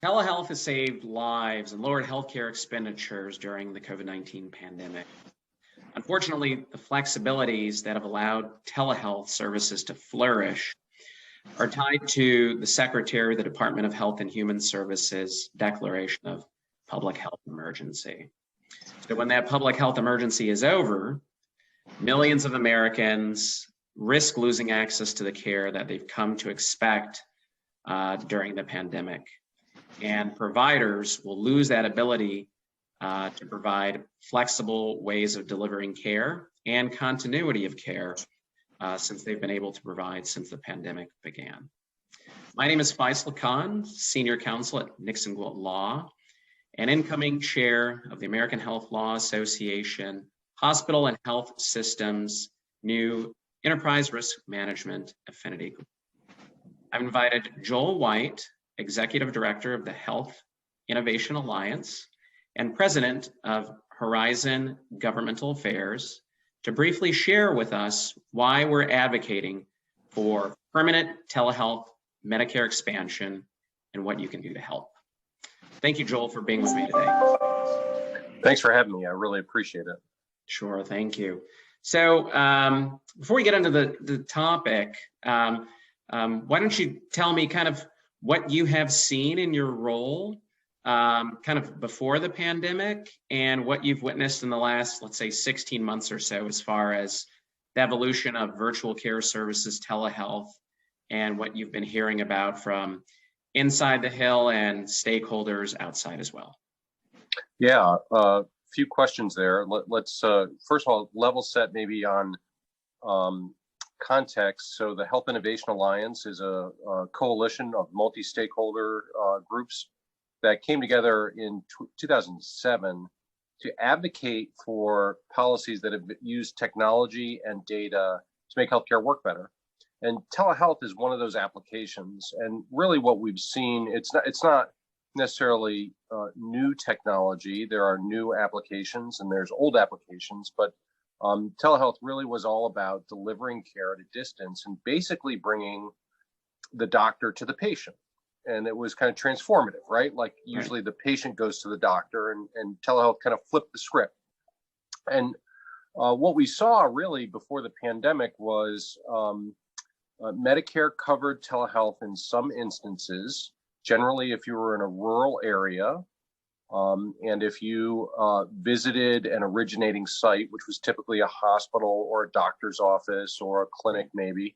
Telehealth has saved lives and lowered healthcare expenditures during the COVID-19 pandemic. Unfortunately, the flexibilities that have allowed telehealth services to flourish are tied to the Secretary of the Department of Health and Human Services declaration of public health emergency. So when that public health emergency is over, millions of Americans risk losing access to the care that they've come to expect during the pandemic. And providers will lose that ability to provide flexible ways of delivering care and continuity of care since they've been able to provide since the pandemic began. My name is Faisal Khan, Senior Counsel at Nixon Gwilt Law and incoming Chair of the American Health Law Association Hospital and Health Systems New Enterprise Risk Management Affinity Group. I've invited Joel White, Executive Director of the Health Innovation Alliance and President of Horizon Governmental Affairs, to briefly share with us why we're advocating for permanent telehealth Medicare expansion and what you can do to help. Thank you, Joel, for being with me today. Thanks for having me. I really appreciate it. Sure, thank you. So before we get into the topic, why don't you tell me kind of what you have seen in your role kind of before the pandemic and what you've witnessed in the last, let's say, 16 months or so as far as the evolution of virtual care services, telehealth, and what you've been hearing about from inside the Hill and stakeholders outside as well. Yeah, a few questions there. Let's first of all level set maybe on context. So the Health Innovation Alliance is a coalition of multi-stakeholder groups that came together in 2007 to advocate for policies that have used technology and data to make healthcare work better. And telehealth is one of those applications. And really what we've seen, it's not necessarily new technology. There are new applications and there's old applications, but telehealth really was all about delivering care at a distance and basically bringing the doctor to the patient. And it was kind of transformative, right? Like usually the patient goes to the doctor and telehealth kind of flipped the script. And what we saw really before the pandemic was Medicare covered telehealth in some instances, generally if you were in a rural area, and if you visited an originating site, which was typically a hospital or a doctor's office or a clinic maybe,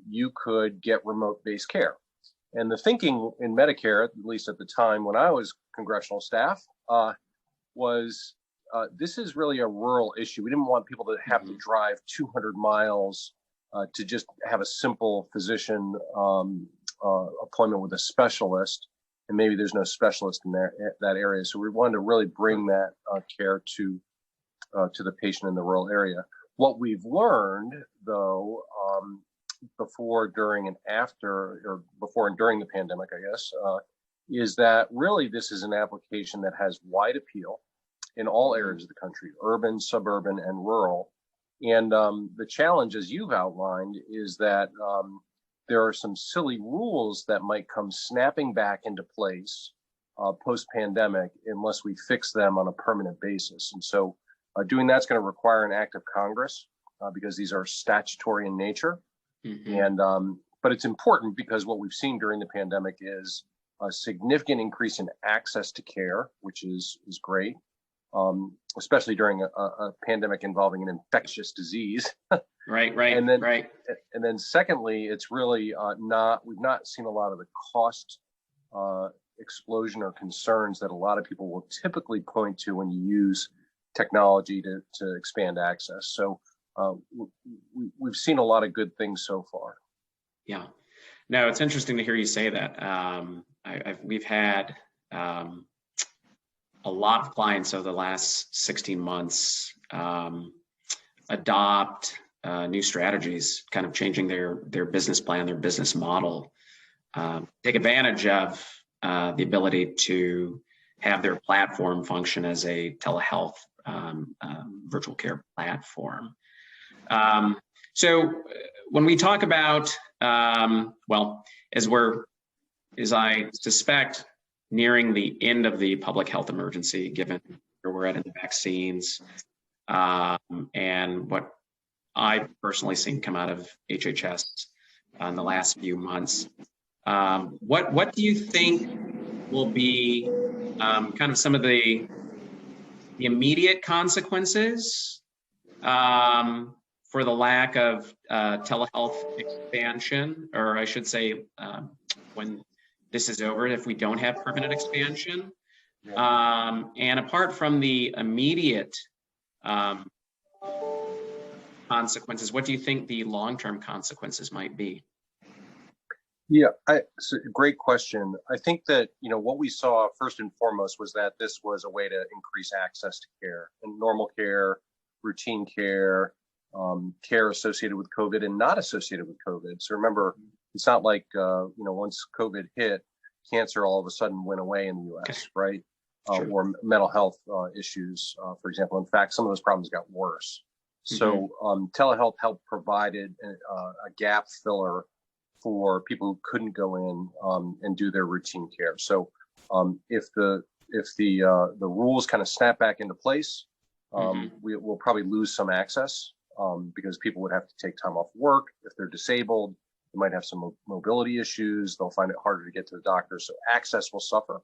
you could get remote-based care. And the thinking in Medicare, at least at the time when I was congressional staff, was this is really a rural issue. We didn't want people to have to drive 200 miles to just have a simple physician appointment with a specialist, and maybe there's no specialist in that area. So we wanted to really bring that care to the patient in the rural area. What we've learned, though, before, during, and after, or before and during the pandemic, I guess, is that really this is an application that has wide appeal in all areas of the country, urban, suburban, and rural. And the challenge, as you've outlined, is that there are some silly rules that might come snapping back into place post-pandemic unless we fix them on a permanent basis. And so doing that's going to require an act of Congress because these are statutory in nature. And but it's important because what we've seen during the pandemic is a significant increase in access to care, which is great, especially during a pandemic involving an infectious disease. Right. And then secondly, it's really we've not seen a lot of the cost explosion or concerns that a lot of people will typically point to when you use technology to expand access. So we've seen a lot of good things so far. Yeah, no, it's interesting to hear you say that. We've had a lot of clients over the last 16 months adopt new strategies, kind of changing their business plan, their business model, take advantage of the ability to have their platform function as a telehealth virtual care platform. So when we talk about, well, as I suspect nearing the end of the public health emergency, given where we're at in the vaccines, and what I've personally seen come out of HHS in the last few months. What do you think will be kind of some of the immediate consequences for the lack of telehealth expansion, or I should say, when this is over, if we don't have permanent expansion? And apart from the immediate consequences, what do you think the long-term consequences might be? Yeah, it's a great question. I think that, what we saw first and foremost was that this was a way to increase access to care, and normal care, routine care, care associated with COVID and not associated with COVID. So remember, it's not like, once COVID hit, cancer all of a sudden went away in the US, right? Sure. Or mental health issues, for example. In fact, some of those problems got worse. So telehealth helped provided a gap filler for people who couldn't go in and do their routine care. So if the rules kind of snap back into place, we'll probably lose some access because people would have to take time off work. If they're disabled, they might have some mobility issues. They'll find it harder to get to the doctor. So access will suffer.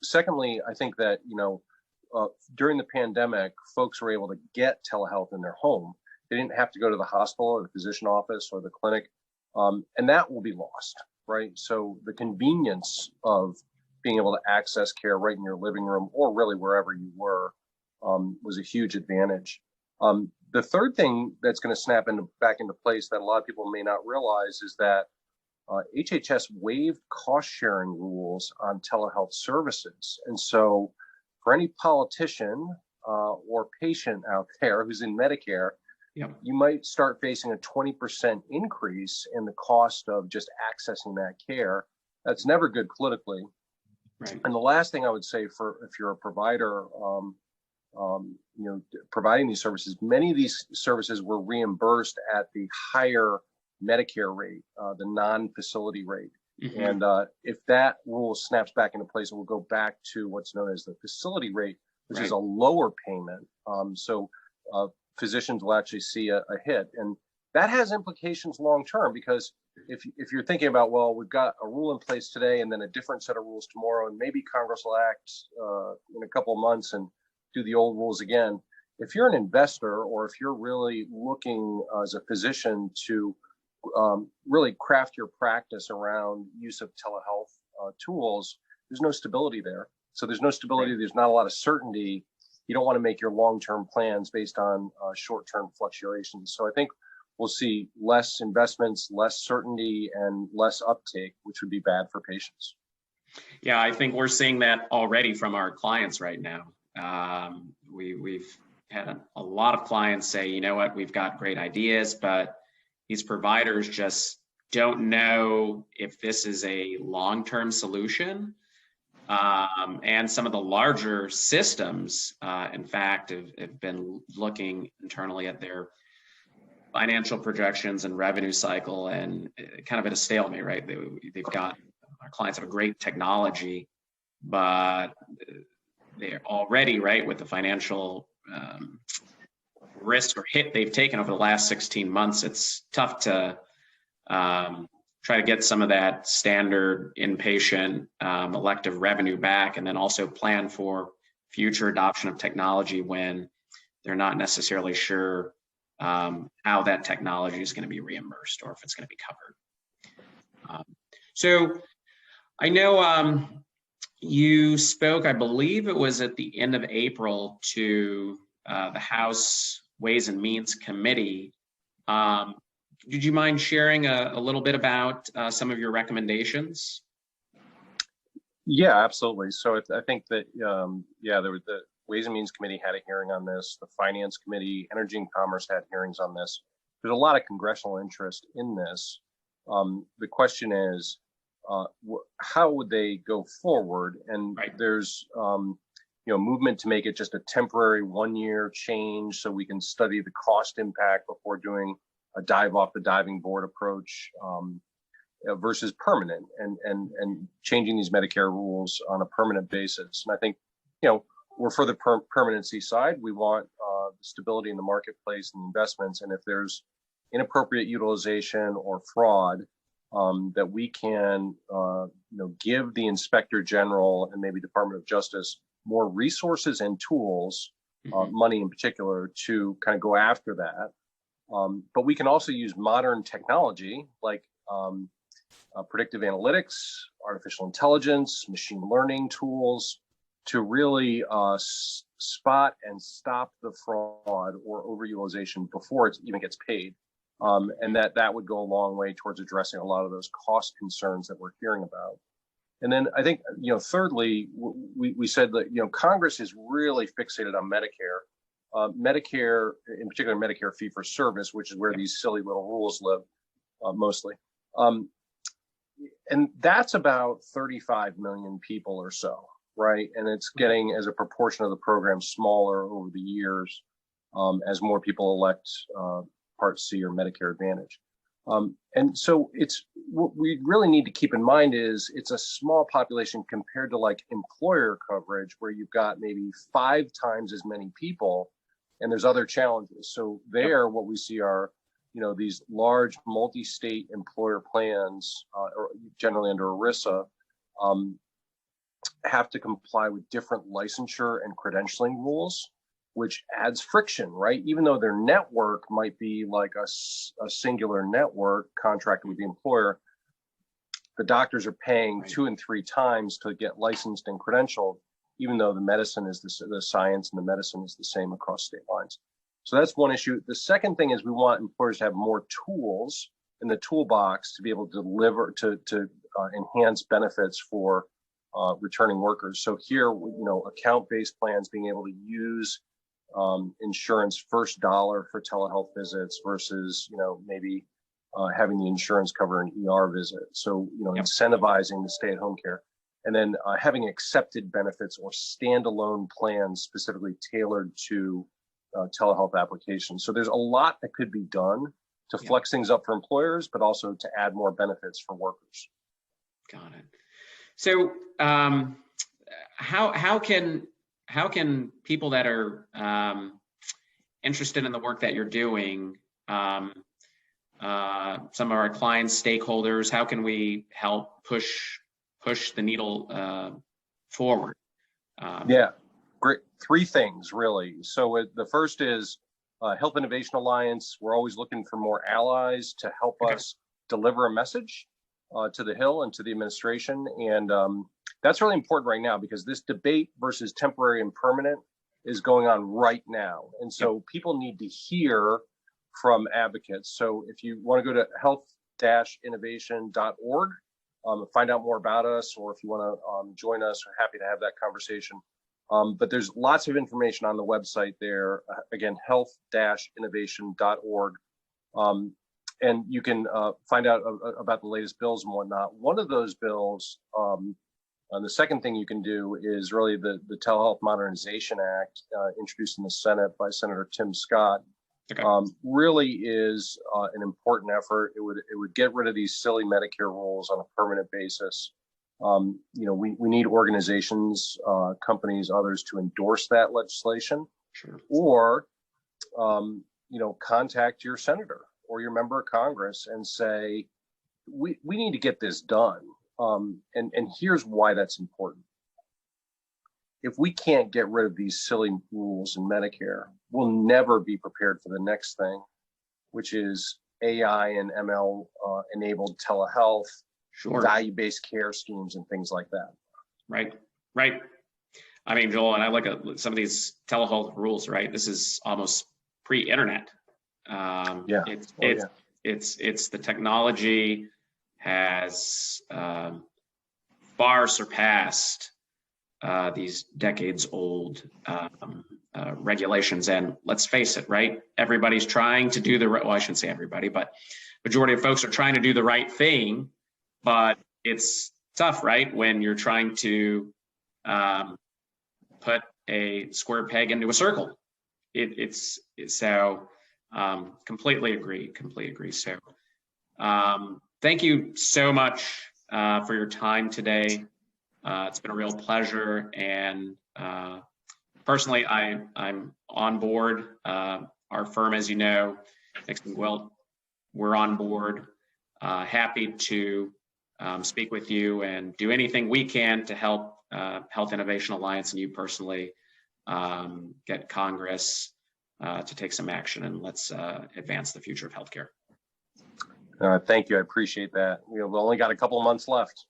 Secondly, I think that, during the pandemic, folks were able to get telehealth in their home. They didn't have to go to the hospital or the physician office or the clinic. And that will be lost, right? So the convenience of being able to access care right in your living room or really wherever you were was a huge advantage. The third thing that's going to snap back into place that a lot of people may not realize is that HHS waived cost sharing rules on telehealth services. And so for any politician or patient out there who's in Medicare, you might start facing a 20% increase in the cost of just accessing that care. That's never good politically. Right. And the last thing I would say, for if you're a provider, providing these services, many of these services were reimbursed at the higher Medicare rate, the non-facility rate. And if that rule snaps back into place, it will go back to what's known as the facility rate, which is a lower payment. So physicians will actually see a hit. And that has implications long-term, because if you're thinking about, well, we've got a rule in place today and then a different set of rules tomorrow, and maybe Congress will act in a couple of months and do the old rules again. If you're an investor, or if you're really looking as a physician to really craft your practice around use of telehealth tools, there's no stability there. So there's no stability. There's not a lot of certainty. You don't want to make your long-term plans based on short-term fluctuations. So I think we'll see less investments, less certainty, and less uptake, which would be bad for patients. Yeah, I think we're seeing that already from our clients right now. We've had a lot of clients say, you know what, we've got great ideas, but these providers just don't know if this is a long-term solution. And some of the larger systems, in fact, have been looking internally at their financial projections and revenue cycle, and kind of at a stalemate, right? They've got, our clients have a great technology, but they're already, right, with the financial risk or hit they've taken over the last 16 months, it's tough to try to get some of that standard inpatient elective revenue back, and then also plan for future adoption of technology when they're not necessarily sure how that technology is going to be reimbursed or if it's going to be covered. So I know you spoke, I believe it was at the end of April, to the House Ways and Means Committee. Did you mind sharing a little bit about some of your recommendations? Yeah, absolutely. So I think that, there was the Ways and Means Committee had a hearing on this. The Finance Committee, Energy and Commerce had hearings on this. There's a lot of congressional interest in this. The question is, how would they go forward? And there's movement to make it just a temporary 1-year change so we can study the cost impact before doing a dive off the diving board approach. versus permanent, and changing these Medicare rules on a permanent basis. And I think, we're for the permanency side. We want stability in the marketplace and investments. And if there's inappropriate utilization or fraud, that we can, give the Inspector General and maybe Department of Justice more resources and tools, money in particular, to kind of go after that. But we can also use modern technology like predictive analytics, artificial intelligence, machine learning tools to really spot and stop the fraud or overutilization before it even gets paid. And that would go a long way towards addressing a lot of those cost concerns that we're hearing about. And then I think, thirdly, we said that, Congress is really fixated on Medicare. Medicare, in particular, Medicare fee for service, which is where these silly little rules live mostly. And that's about 35 million people or so, right? And it's getting, as a proportion of the program, smaller over the years as more people elect Part C or Medicare Advantage. And so what we really need to keep in mind is it's a small population compared to like employer coverage, where you've got maybe 5 times as many people, and there's other challenges. So what we see are, these large multi-state employer plans, or generally under ERISA, have to comply with different licensure and credentialing rules, which adds friction, right? Even though their network might be like a singular network contracted with the employer, the doctors are paying 2 and 3 times to get licensed and credentialed, even though the medicine is the science and the medicine is the same across state lines. So that's one issue. The second thing is we want employers to have more tools in the toolbox to be able to deliver, to enhance benefits for returning workers. So here, account-based plans, being able to use insurance first dollar for telehealth visits versus, maybe having the insurance cover an ER visit. So, incentivizing the stay-at-home care, and then having accepted benefits or standalone plans specifically tailored to telehealth applications. So there's a lot that could be done to flex things up for employers, but also to add more benefits for workers. Got it. So how can people that are interested in the work that you're doing, some of our clients, stakeholders, how can we help push the needle forward? Great. 3 things, really. So the first is Health Innovation Alliance. We're always looking for more allies to help us deliver a message to the Hill and to the administration. And that's really important right now, because this debate versus temporary and permanent is going on right now. And so people need to hear from advocates. So if you want to go to health-innovation.org, find out more about us, or if you want to join us, we're happy to have that conversation. But there's lots of information on the website there. Again, health-innovation.org. And you can find out about the latest bills and whatnot. One of those bills, the second thing you can do is really the Telehealth Modernization Act, introduced in the Senate by Senator Tim Scott. Really is an important effort. It would get rid of these silly Medicare rules on a permanent basis. We need organizations, companies, others to endorse that legislation, or, contact your senator or your member of Congress and say, we need to get this done. And here's why that's important. If we can't get rid of these silly rules in Medicare, we'll never be prepared for the next thing, which is AI and ML enabled telehealth, value-based care schemes, and things like that. Right. I mean, Joel, and I look at some of these telehealth rules, right? This is almost pre-internet. It's the technology has far surpassed these decades-old regulations. And let's face it, right? Everybody's trying to do I shouldn't say everybody, but majority of folks are trying to do the right thing. But it's tough, right? When you're trying to put a square peg into a circle. Completely agree. So thank you so much for your time today. It's been a real pleasure, and personally, I'm on board. Our firm, as you know, Nixon Gwilt, we're on board. Happy to speak with you and do anything we can to help Health Innovation Alliance and you personally get Congress to take some action, and let's advance the future of healthcare. Thank you. I appreciate that. We've only got a couple of months left.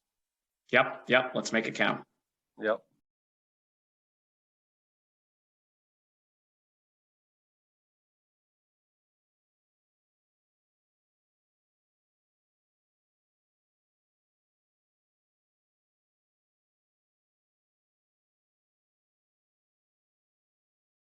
Yep. Let's make it count. Yep.